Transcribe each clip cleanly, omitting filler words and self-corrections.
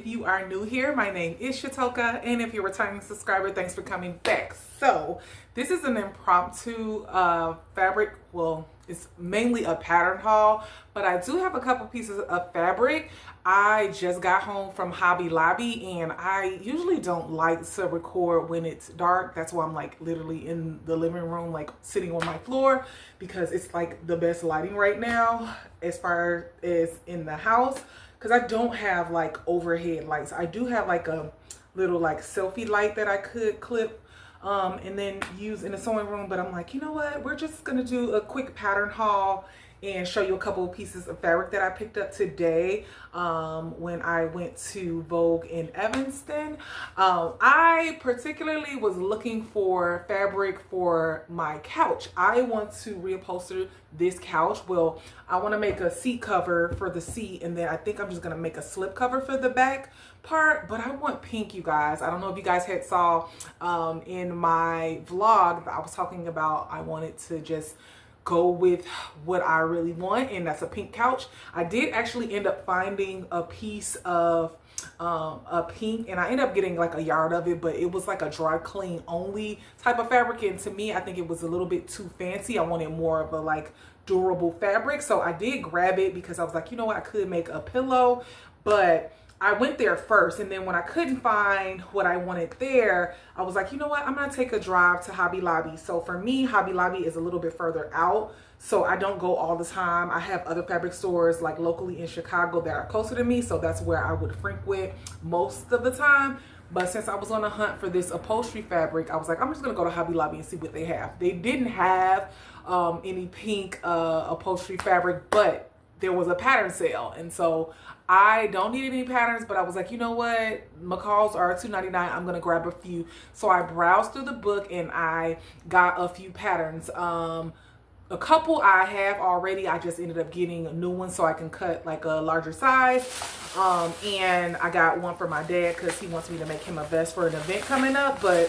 If you are new here, my name is Shatoka, and if you're a returning subscriber, thanks for coming back. So this is an impromptu fabric, well, it's mainly a pattern haul, but I do have a couple pieces of fabric. I just got home from Hobby Lobby, and I usually don't like to record when it's dark. That's why I'm like literally in the living room, like sitting on my floor, because it's like the best lighting right now as far as in the house, because I don't have like overhead lights. I do have like a little like selfie light that I could clip and then use in the sewing room, but I'm like, you know what, we're just gonna do a quick pattern haul and show you a couple of pieces of fabric that I picked up today when I went to Vogue in Evanston. I particularly was looking for fabric for my couch. I want to reupholster this couch. Well, I want to make a seat cover for the seat, and then I think I'm just gonna make a slip cover for the back part, but I want pink, you guys. I don't know if you guys had saw in my vlog that I was talking about I wanted to just go with what I really want, and that's a pink couch. I did actually end up finding a piece of a pink, and I ended up getting like a yard of it, but it was like a dry clean only type of fabric, and to me I think it was a little bit too fancy. I wanted more of a like durable fabric, so I did grab it because I was like, you know what, I could make a pillow, but I went there first, and then when I couldn't find what I wanted there, I was like, you know what, I'm gonna take a drive to Hobby Lobby. So for me, Hobby Lobby is a little bit further out, so I don't go all the time. I have other fabric stores like locally in Chicago that are closer to me, so that's where I would frequent most of the time. But since I was on a hunt for this upholstery fabric, I was like, I'm just gonna go to Hobby Lobby and see what they have. They didn't have any pink upholstery fabric, but there was a pattern sale, and so I don't need any patterns, but I was like, you know what, McCall's are $2.99. I'm gonna grab a few. So I browsed through the book and I got a few patterns. A couple I have already. I just ended up getting a new one so I can cut like a larger size. And I got one for my dad because he wants me to make him a vest for an event coming up. But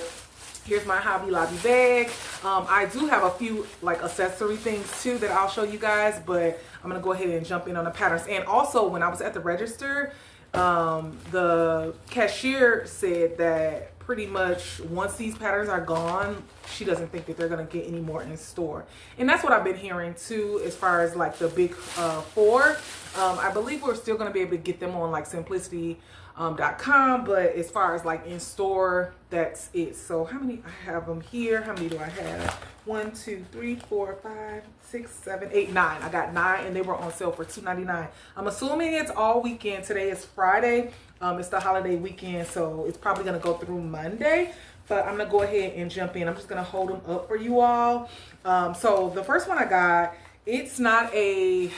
here's my Hobby Lobby bag. I do have a few like accessory things too that I'll show you guys, but I'm gonna go ahead and jump in on the patterns. And also, when I was at the register, the cashier said that pretty much once these patterns are gone, she doesn't think that they're gonna get any more in store. And that's what I've been hearing too, as far as like the big four. I believe we're still gonna be able to get them on like simplicity.com, but as far as like in store, that's it. So how many I have them here? How many do I have? 1, 2, 3, 4, 5, 6, 7, 8, 9. I got 9, and they were on sale for $2.99. I'm assuming it's all weekend. Today is Friday. It's the holiday weekend, so it's probably gonna go through Monday. But I'm gonna go ahead and jump in. I'm just gonna hold them up for you all. So the first one I got, it's not a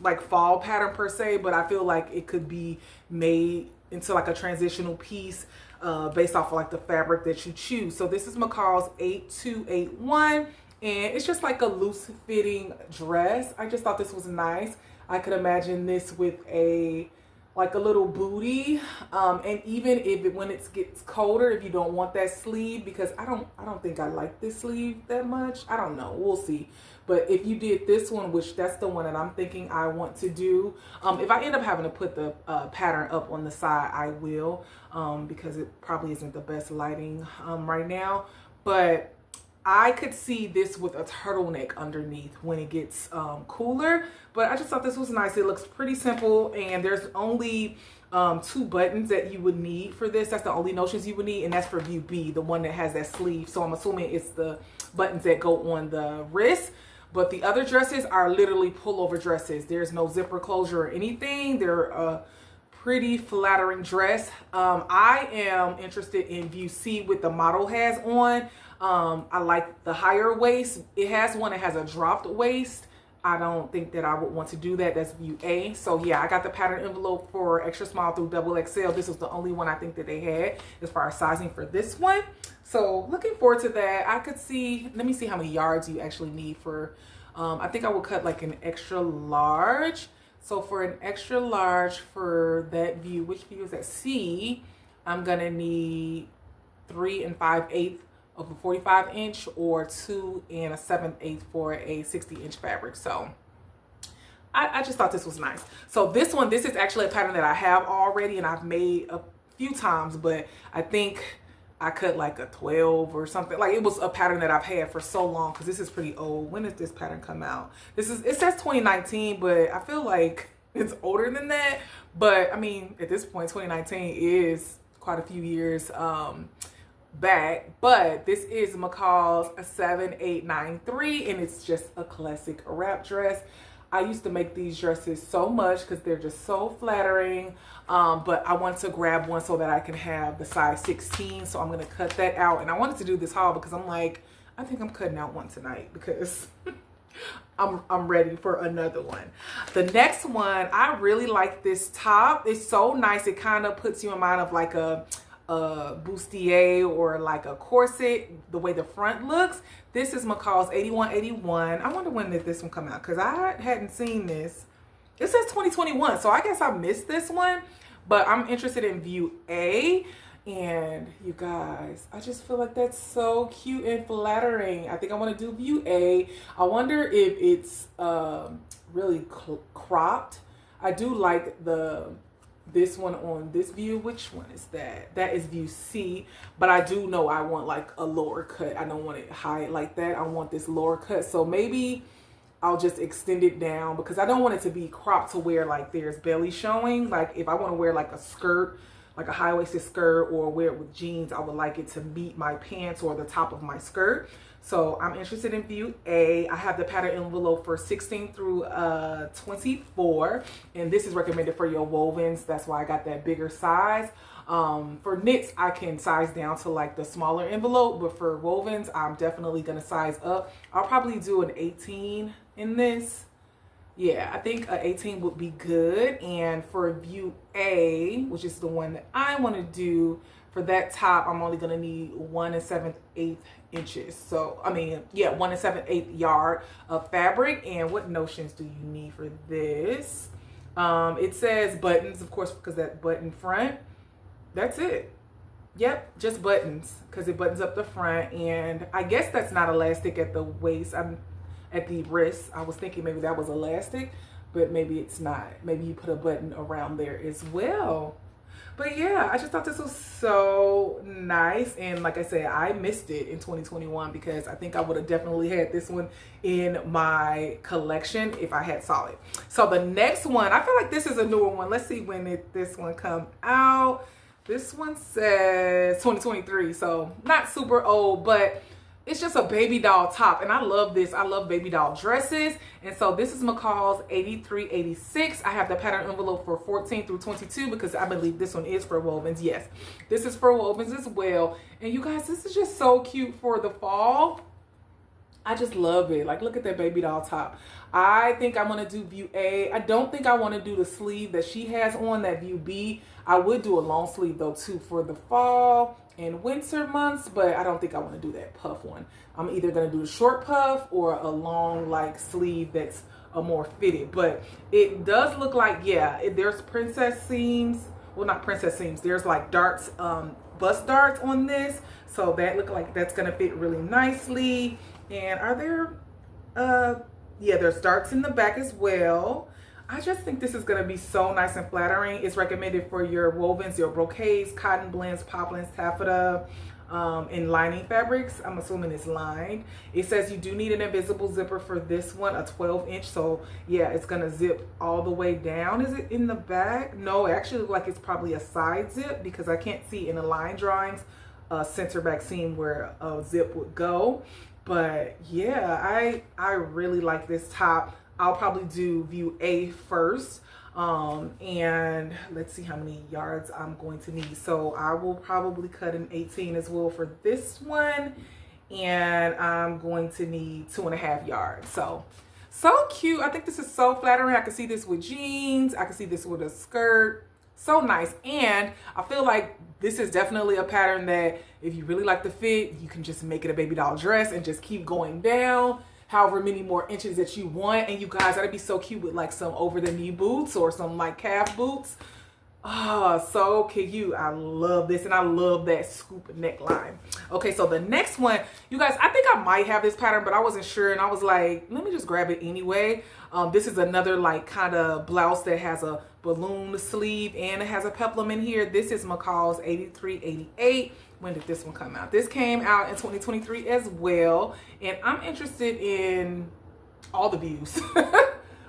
like fall pattern per se, but I feel like it could be made into like a transitional piece based off of like the fabric that you choose. So this is McCall's 8281, and it's just like a loose fitting dress. I just thought this was nice. I could imagine this with a like a little booty, and even if when it gets colder, if you don't want that sleeve, because I don't think I like this sleeve that much. I don't know, we'll see. But if you did this one, which that's the one that I'm thinking I want to do, if I end up having to put the pattern up on the side, I will, because it probably isn't the best lighting right now. But I could see this with a turtleneck underneath when it gets cooler, but I just thought this was nice. It looks pretty simple, and there's only 2 buttons that you would need for this. That's the only notions you would need, and that's for view B, the one that has that sleeve. So I'm assuming it's the buttons that go on the wrist, but the other dresses are literally pullover dresses. There's no zipper closure or anything. They're a pretty flattering dress. I am interested in view C with the model has on. I like the higher waist. It has one that has a dropped waist. I don't think that I would want to do that. That's view A. So yeah, I got the pattern envelope for extra small through XXL. This was the only one I think that they had as far as sizing for this one. So looking forward to that. I could see, let me see how many yards you actually need for, I think I would cut like an extra large. So for an extra large for that view, which view is that? C, I'm gonna need 3 5/8 of a 45-inch or 2 7/8 for a 60-inch fabric. So I just thought this was nice. So this is actually a pattern that I have already and I've made a few times, but I think I cut like a 12 or something. Like, it was a pattern that I've had for so long because this is pretty old. When did this pattern come out? It says 2019, but I feel like it's older than that. But I mean, at this point, 2019 is quite a few years back. But this is McCall's 7893 and it's just a classic wrap dress. I used to make these dresses so much because they're just so flattering, but I want to grab one so that I can have the size 16, so I'm going to cut that out. And I wanted to do this haul because I'm like, I think I'm cutting out one tonight because I'm ready for another one. The next one, I really like this top. It's so nice. It kind of puts you in mind of like a bustier or like a corset, the way the front looks. This is McCall's 8181. I wonder when did this one come out because I hadn't seen this. It says 2021, so I guess I missed this one, but I'm interested in view A. And you guys, I just feel like that's so cute and flattering. I think I want to do view A. I wonder if it's really cropped. I do like this one on this view. Which one is that? That is view C, but I do know I want like a lower cut. I don't want it high like that. I want this lower cut, so maybe I'll just extend it down because I don't want it to be cropped to where like there's belly showing. Like if I want to wear like a skirt, like a high-waisted skirt, or wear it with jeans, I would like it to meet my pants or the top of my skirt. So I'm interested in view A. I have the pattern envelope for 16 through 24, and this is recommended for your wovens. That's why I got that bigger size. For knits, I can size down to like the smaller envelope, but for wovens, I'm definitely gonna size up. I'll probably do an 18 in this. Yeah, I think an 18 would be good. And for view A, which is the one that I want to do, for that top, I'm only gonna need 1 7/8 inches. So, I mean, yeah, 1 7/8 yard of fabric. And what notions do you need for this? It says buttons, of course, because that button front. That's it. Yep, just buttons, because it buttons up the front. And I guess that's not elastic at the waist. I'm at the wrist. I was thinking maybe that was elastic, but maybe it's not. Maybe you put a button around there as well. But yeah, I just thought this was so nice. And like I said, I missed it in 2021 because I think I would have definitely had this one in my collection if I had saw it. So the next one, I feel like this is a newer one. Let's see when this one come out. This one says 2023, so not super old, but it's just a baby doll top, and I love this. I love baby doll dresses. And so this is McCall's 8386. I have the pattern envelope for 14 through 22 because I believe this one is for wovens. Yes, this is for wovens as well. And you guys, this is just so cute for the fall. I just love it. Like, look at that baby doll top. I think I'm going to do view A. I don't think I want to do the sleeve that she has on, that view B. I would do a long sleeve though too for the fall and winter months, but I don't think I want to do that puff one. I'm either going to do a short puff or a long like sleeve that's a more fitted. But it does look like, yeah, there's princess seams. Well, not princess seams. There's like darts, bust darts on this. So that look like that's going to fit really nicely. And are there, yeah, there's darts in the back as well. I just think this is going to be so nice and flattering. It's recommended for your wovens, your brocades, cotton blends, poplins, taffeta, and lining fabrics. I'm assuming it's lined. It says you do need an invisible zipper for this one, a 12-inch. So yeah, it's going to zip all the way down. Is it in the back? No, it actually looks like it's probably a side zip because I can't see in the line drawings a center back seam where a zip would go. But yeah, I really like this top. I'll probably do view A first. And let's see how many yards I'm going to need. So I will probably cut an 18 as well for this one. And I'm going to need 2.5 yards. So cute. I think this is so flattering. I can see this with jeans. I can see this with a skirt. So nice. And I feel like this is definitely a pattern that if you really like the fit, you can just make it a baby doll dress and just keep going down however many more inches that you want. And you guys, that'd be so cute with like some over the knee boots or some like calf boots. Oh, so cute. I love this, and I love that scoop neckline. Okay, so the next one, you guys, I think I might have this pattern, but I wasn't sure, and I was like, let me just grab it anyway. This is another like kind of blouse that has a balloon sleeve, and it has a peplum in here. This is McCall's 8388. When did this one come out? This came out in 2023 as well, and I'm interested in all the views.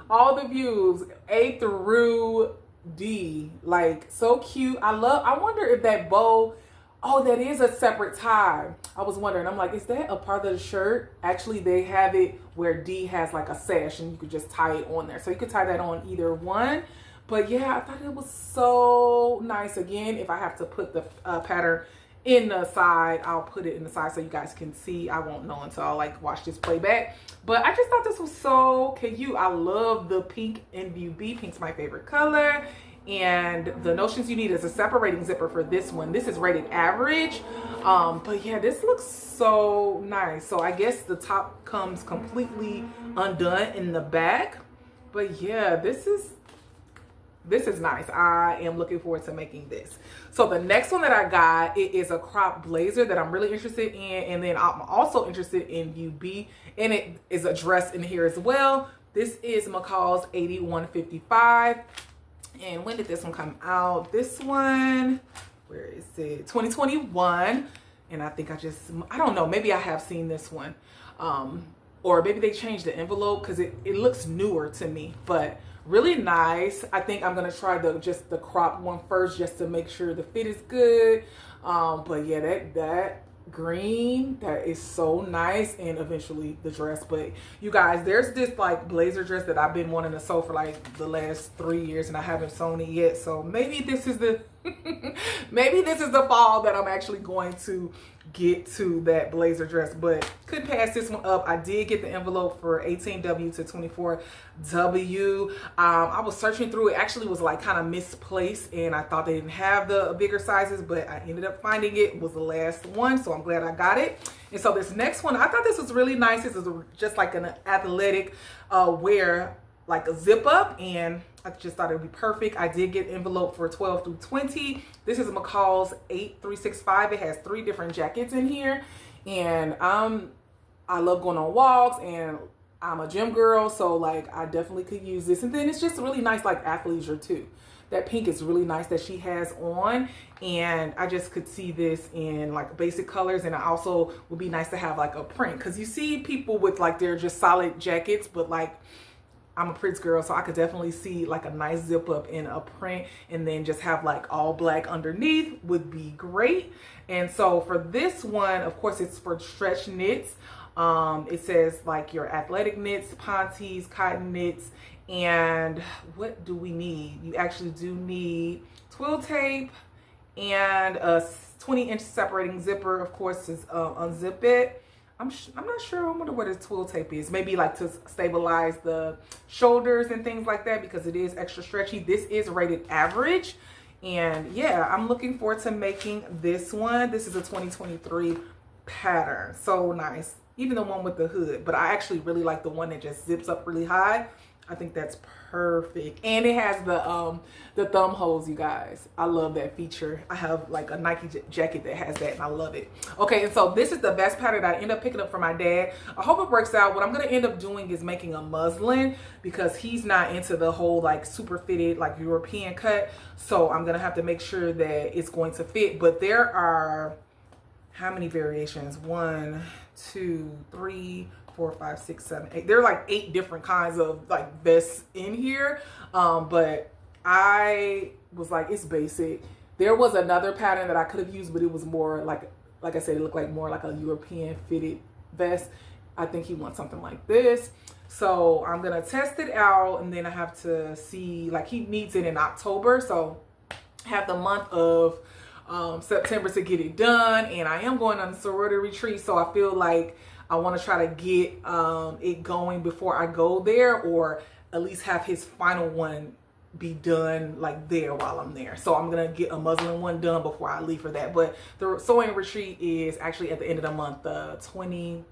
All the views, A through D, like so cute. I wonder if that bow, oh, that is a separate tie. I was wondering, I'm like, is that a part of the shirt? Actually, they have it where D has like a sash and you could just tie it on there. So you could tie that on either one. But yeah, I thought it was so nice. Again, if I have to put the pattern in the side, I'll put it in the side so you guys can see. I won't know until I like watch this playback. But I just thought this was so cute. I love the pink in View B. Pink's my favorite color. And the notions you need is a separating zipper for this one. This is rated average. But yeah, this looks so nice. So I guess the top comes completely undone in the back. But yeah, this is nice. I am looking forward to making this. So the next one that I got, it is a crop blazer that I'm really interested in. And then I'm also interested in View B. And it is a dress in here as well. This is McCall's 8155. And when did this one come out? This one, where is it? 2021. And I think I don't know, maybe I have seen this one. Or maybe they changed the envelope because it looks newer to me. But really nice. I think I'm gonna try just the crop one first just to make sure the fit is good. But yeah, that green, that is so nice. And eventually the dress. But you guys, there's this like blazer dress that I've been wanting to sew for like the last 3 years and I haven't sewn it yet. So maybe this is the maybe this is the fall that I'm actually going to get to that blazer dress, but couldn't pass this one up. I did get the envelope for 18W to 24W. I was searching through, it actually was like kind of misplaced and I thought they didn't have the bigger sizes, but I ended up finding it was the last one, so I'm glad I got it. And so this next one, I thought this was really nice. This is just like an athletic wear, like a zip up, and I just thought it would be perfect. I did get envelope for 12 through 20. This is McCall's 8365. It has 3 different jackets in here. And I love going on walks and I'm a gym girl. So like I definitely could use this. And then it's just really nice like athleisure too. That pink is really nice that she has on. And I just could see this in like basic colors. And I also would be nice to have like a print. Because you see people with like they're just solid jackets, but like I'm a Prince girl, so I could definitely see like a nice zip up in a print and then just have like all black underneath would be great. And so for this one, of course, it's for stretch knits. It says like your athletic knits, pontes, cotton knits, and what do we need? You actually do need twill tape and a 20-inch separating zipper, of course, to unzip it. I'm not sure. I wonder what the twill tape is. Maybe like to stabilize the shoulders and things like that because it is extra stretchy. This is rated average. And yeah, I'm looking forward to making this one. This is a 2023 pattern. So nice. Even the one with the hood. But I actually really like the one that just zips up really high. I think that's perfect. And it has the thumb holes, you guys. I love that feature. I have like a Nike jacket that has that and I love it. Okay, and so this is the best pattern that I end up picking up for my dad. I hope it works out. What I'm gonna end up doing is making a muslin because he's not into the whole like super fitted like European cut. So I'm gonna have to make sure that it's going to fit. But there are, how many variations? 1, 2, 3, 4, 5, 6, 7, 8. There are like 8 different kinds of like vests in here. But I was like, it's basic. There was another pattern that I could have used, but it was more like I said, it looked like more like a European fitted vest. I think he wants something like this. So I'm gonna test it out and then I have to see, like he needs it in October. So I have the month of September to get it done. And I am going on a sorority retreat. So I feel like I want to try to get it going before I go there, or at least have his final one be done like there while I'm there. So I'm gonna get a muslin one done before I leave for that. But the sewing retreat is actually at the end of the month, the 20th,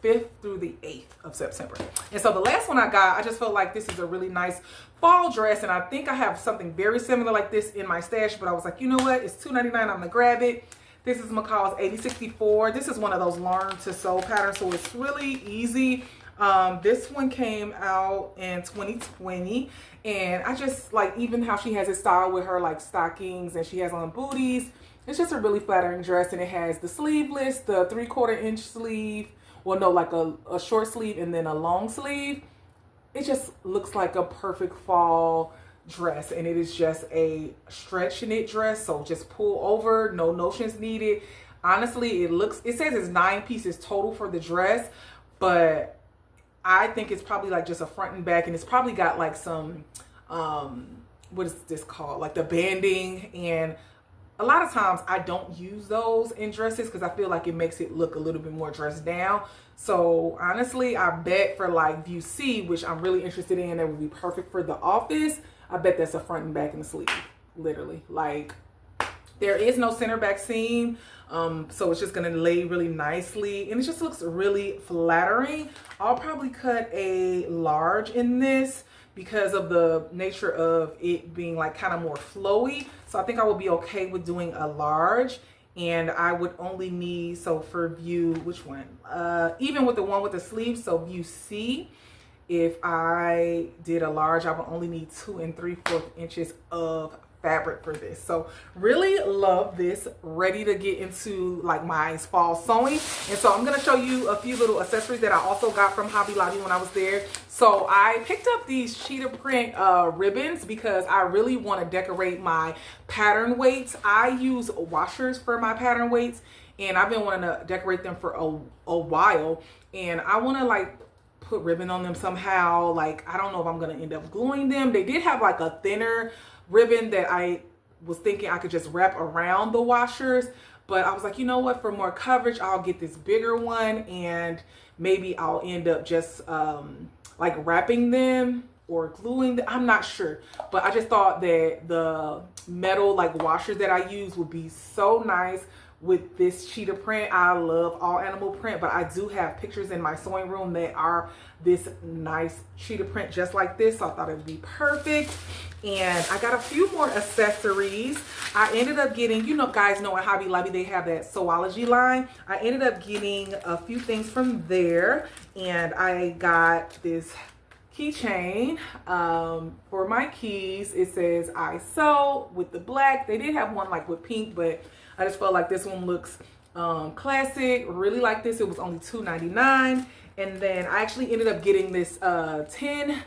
5th through the 8th of September. And so the last one I got, I just felt like this is a really nice fall dress, and I think I have something very similar like this in my stash, but I was like, you know what, it's $2.99, I'm gonna grab it. This is McCall's 8064. This is one of those learn to sew patterns, so it's really easy. This one came out in 2020, and I just like even how she has it styled with her like stockings, and she has on booties. It's just a really flattering dress, and it has the sleeveless, the 3/4 inch sleeve, well no, like a short sleeve and then a long sleeve. It just looks like a perfect fall dress, and it is just a stretch knit dress, so just pull over, no notions needed. Honestly, it says it's 9 pieces total for the dress, but I think it's probably like just a front and back, and it's probably got like some what is this called, like the banding, and a lot of times I don't use those in dresses because I feel like it makes it look a little bit more dressed down. So honestly, I bet for like view C, which I'm really interested in, that would be perfect for the office, I bet that's a front and back and a sleeve, literally. Like there is no center back seam, so it's just gonna lay really nicely, and it just looks really flattering. I'll probably cut a large in this because of the nature of it being like kind of more flowy. So I think I will be okay with doing a large, and I would only need, so for view, which one? Even with the one with the sleeves, so view C, if I did a large, I would only need 2 3/4 inches of fabric for this. So really love this. Ready to get into like my fall sewing. And so I'm gonna show you a few little accessories that I also got from Hobby Lobby when I was there. So I picked up these cheetah print ribbons because I really want to decorate my pattern weights. I use washers for my pattern weights, and I've been wanting to decorate them for a while, and I want to like put ribbon on them somehow. Like I don't know if I'm gonna end up gluing them. They did have like a thinner ribbon that I was thinking I could just wrap around the washers, but I was like, you know what, for more coverage I'll get this bigger one, and maybe I'll end up just like wrapping them or gluing them. I'm not sure, but I just thought that the metal like washers that I use would be so nice with this cheetah print. I love all animal print, but I do have pictures in my sewing room that are this nice cheetah print just like this, so I thought it would be perfect. And I got a few more accessories. I ended up getting, you know, guys know at Hobby Lobby they have that Sewology line. I ended up getting a few things from there, and I got this keychain for my keys. It says I sew with the black. They did have one like with pink, but I just felt like this one looks classic. Really like this. It was only $2.99. And then I actually ended up getting this tin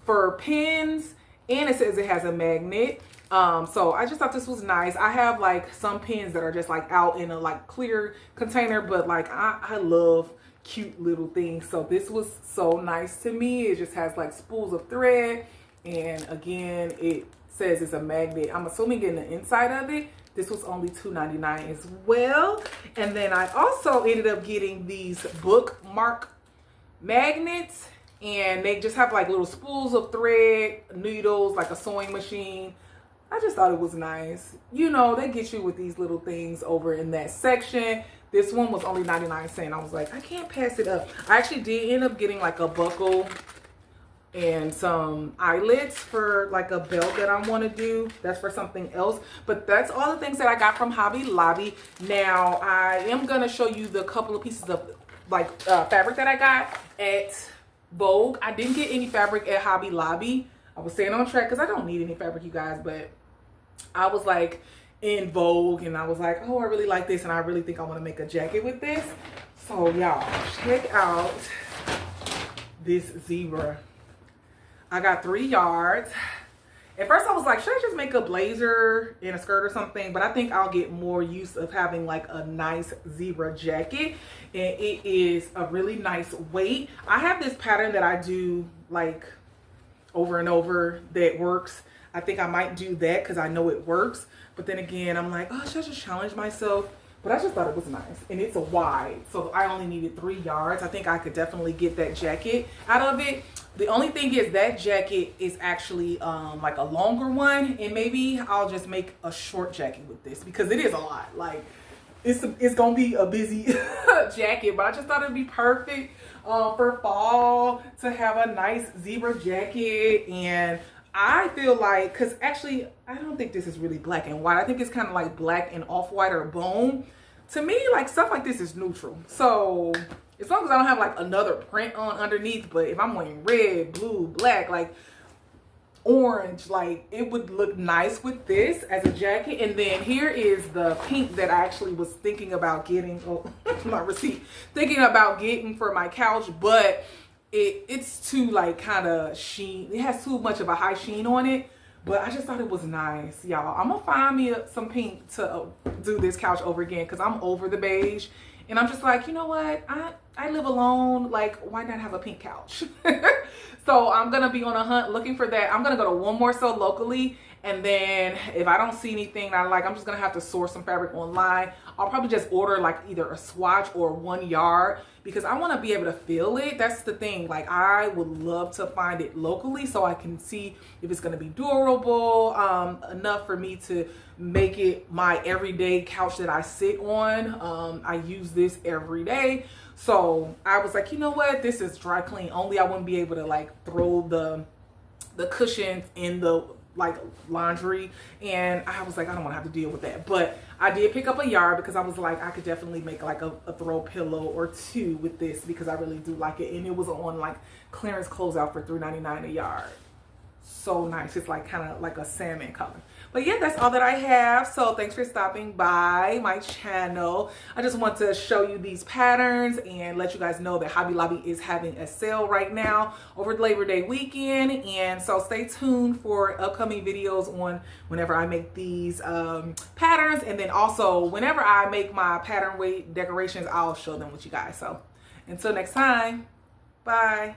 for pins, and it says it has a magnet. So I just thought this was nice. I have like some pins that are just like out in a like clear container, but like I love cute little things. So this was so nice to me. It just has like spools of thread, and again it says it's a magnet. I'm assuming in the inside of it. This was only $2.99 as well. And then I also ended up getting these bookmark magnets, and they just have like little spools of thread, needles, like a sewing machine. I just thought it was nice. You know, they get you with these little things over in that section. This one was only 99 cents. I was like, I can't pass it up. I actually did end up getting like a buckle and some eyelets for like a belt that I want to do. That's for something else, but that's all the things that I got from Hobby Lobby. Now I am gonna show you the couple of pieces of like fabric that I got at Vogue. I didn't get any fabric at Hobby Lobby. I was staying on track because I don't need any fabric, you guys, but I was like in Vogue and I was like, oh, I really like this, and I really think I want to make a jacket with this. So y'all, check out this zebra. I got 3 yards. At first I was like, should I just make a blazer and a skirt or something? But I think I'll get more use of having like a nice zebra jacket. And it is a really nice weight. I have this pattern that I do like over and over that works. I think I might do that because I know it works. But then again, I'm like, oh, should I just challenge myself? But I just thought it was nice. And it's a wide, so I only needed 3 yards. I think I could definitely get that jacket out of it. The only thing is that jacket is actually like a longer one, and maybe I'll just make a short jacket with this because it is a lot. Like it's gonna be a busy jacket, but I just thought it'd be perfect for fall to have a nice zebra jacket. And I feel like, because actually I don't think this is really black and white, I think it's kind of like black and off-white or bone. To me, like, stuff like this is neutral, so as long as I don't have like another print on underneath. But if I'm wearing red, blue, black, like orange, like it would look nice with this as a jacket. And then here is the pink that I actually was thinking about getting, oh, my receipt, thinking about getting for my couch, but it's too like kind of sheen, it has too much of a high sheen on it. But I just thought it was nice, y'all. I'm gonna find me some pink to do this couch over again, because I'm over the beige. And I'm just like, you know what? I live alone. Like, why not have a pink couch? So I'm going to be on a hunt looking for that. I'm going to go to one more so locally. And then if I don't see anything I like, I'm just going to have to source some fabric online. I'll probably just order like either a swatch or 1 yard, because I want to be able to feel it. That's the thing. Like, I would love to find it locally so I can see if it's going to be durable enough for me to make it my everyday couch that I sit on. I use this every day. So I was like, you know what? This is dry clean only. I wouldn't be able to like throw the cushions in the like laundry, and I was like, I don't want to have to deal with that. But I did pick up a yard because I was like, I could definitely make like a throw pillow or 2 with this, because I really do like it. And it was on like clearance closeout for $3.99 a yard. So nice. It's like kind of like a salmon color. But yeah, that's all that I have. So thanks for stopping by my channel. I just want to show you these patterns and let you guys know that Hobby Lobby is having a sale right now over Labor Day weekend. And so stay tuned for upcoming videos on whenever I make these patterns. And then also whenever I make my pattern weight decorations, I'll show them with you guys. So until next time, bye.